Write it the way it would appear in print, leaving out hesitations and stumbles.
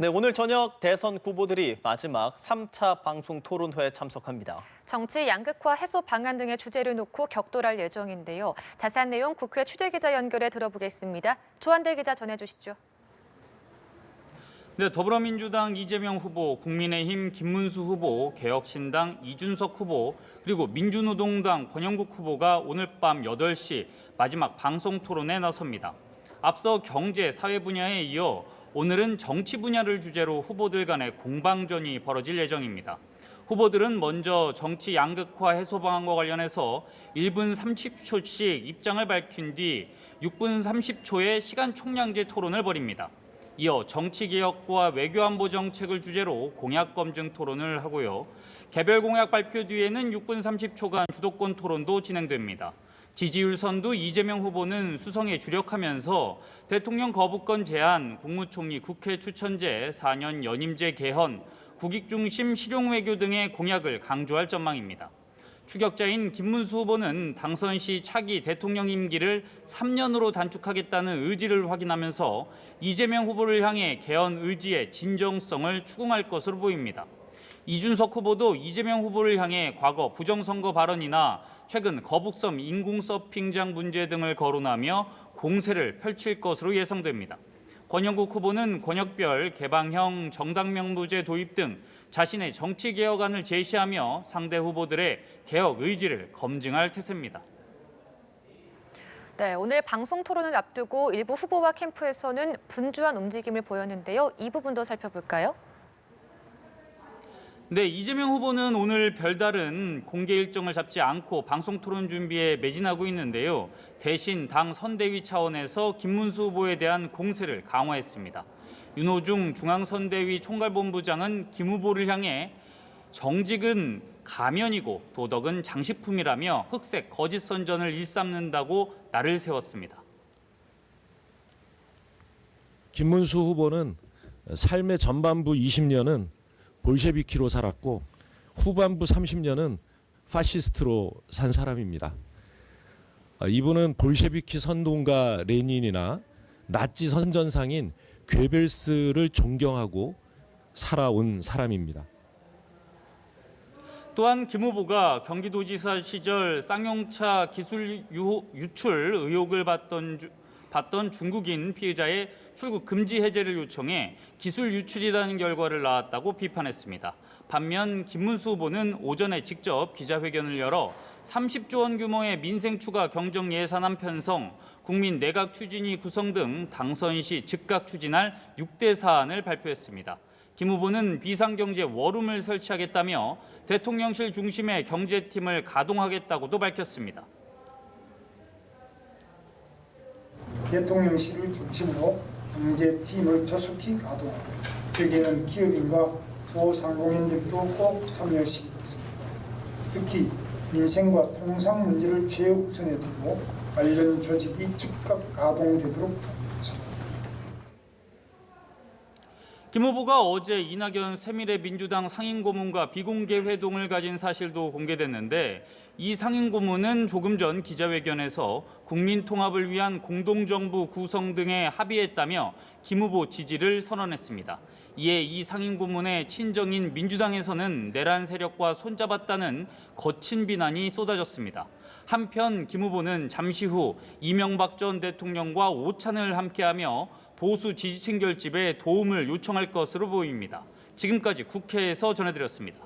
네, 오늘 저녁 대선 후보들이 마지막 3차 방송 토론회에 참석합니다. 정치 양극화 해소 방안 등의 주제를 놓고 격돌할 예정인데요. 자세한 내용 국회 취재기자 연결해 들어보겠습니다. 조한대 기자 전해주시죠. 네, 더불어민주당 이재명 후보, 국민의힘 김문수 후보, 개혁신당 이준석 후보, 그리고 민주노동당 권영국 후보가 오늘 밤 8시 마지막 방송 토론에 나섭니다. 앞서 경제, 사회 분야에 이어 오늘은 정치 분야를 주제로 후보들 간의 공방전이 벌어질 예정입니다. 후보들은 먼저 정치 양극화 해소 방안과 관련해서 1분 30초씩 입장을 밝힌 뒤 6분 30초의 시간 총량제 토론을 벌입니다. 이어 정치개혁과 외교안보 정책을 주제로 공약 검증 토론을 하고요. 개별 공약 발표 뒤에는 6분 30초간 주도권 토론도 진행됩니다. 지지율 선두 이재명 후보는 수성에 주력하면서 대통령 거부권 제한, 국무총리 국회 추천제, 4년 연임제 개헌, 국익 중심 실용 외교 등의 공약을 강조할 전망입니다. 추격자인 김문수 후보는 당선 시 차기 대통령 임기를 3년으로 단축하겠다는 의지를 확인하면서 이재명 후보를 향해 개헌 의지의 진정성을 추궁할 것으로 보입니다. 이준석 후보도 이재명 후보를 향해 과거 부정선거 발언이나 최근 거북섬 인공 서핑장 문제 등을 거론하며 공세를 펼칠 것으로 예상됩니다. 권영국 후보는 권역별 개방형 정당명부제 도입 등 자신의 정치개혁안을 제시하며 상대 후보들의 개혁 의지를 검증할 태세입니다. 네, 오늘 방송 토론을 앞두고 일부 후보와 캠프에서는 분주한 움직임을 보였는데요. 이 부분도 살펴볼까요? 네, 이재명 후보는 오늘 별다른 공개 일정을 잡지 않고 방송 토론 준비에 매진하고 있는데요. 대신 당 선대위 차원에서 김문수 후보에 대한 공세를 강화했습니다. 윤호중 중앙선대위 총괄본부장은 김 후보를 향해 정직은 가면이고 도덕은 장식품이라며 흑색 거짓 선전을 일삼는다고 날을 세웠습니다. 김문수 후보는 삶의 전반부 20년은 볼셰비키로 살았고 후반부 30년은 파시스트로 산 사람입니다. 이분은 볼셰비키 선동가 레닌이나 나치 선전상인 괴벨스를 존경하고 살아온 사람입니다. 또한 김 후보가 경기도지사 시절 쌍용차 기술 유출 의혹을 받던 중국인 피해자의 출국 금지 해제를 요청해 기술 유출이라는 결과를 낳았다고 비판했습니다. 반면 김문수 후보는 오전에 직접 기자회견을 열어 30조 원 규모의 민생 추가 경정 예산안 편성, 국민 내각 추진위 구성 등 당선 시 즉각 추진할 6대 사안을 발표했습니다. 김 후보는 비상경제 워룸을 설치하겠다며 대통령실 중심의 경제팀을 가동하겠다고도 밝혔습니다. 대통령실을 중심으로 경제팀을 조속히 가동하고 여기에는 기업인과 소상공인들도 꼭 참여시키겠습니다. 특히 민생과 통상 문제를 최우선에 두고 관련 조직이 즉각 가동되도록 하겠습니다. 김 후보가 어제 이낙연 세밀의 민주당 상임고문과 비공개 회동을 가진 사실도 공개됐는데 이 상임고문은 조금 전 기자회견에서 국민 통합을 위한 공동정부 구성 등에 합의했다며 김 후보 지지를 선언했습니다. 이에 이 상임고문의 친정인 민주당에서는 내란 세력과 손잡았다는 거친 비난이 쏟아졌습니다. 한편 김 후보는 잠시 후 이명박 전 대통령과 오찬을 함께하며 보수 지지층 결집에 도움을 요청할 것으로 보입니다. 지금까지 국회에서 전해드렸습니다.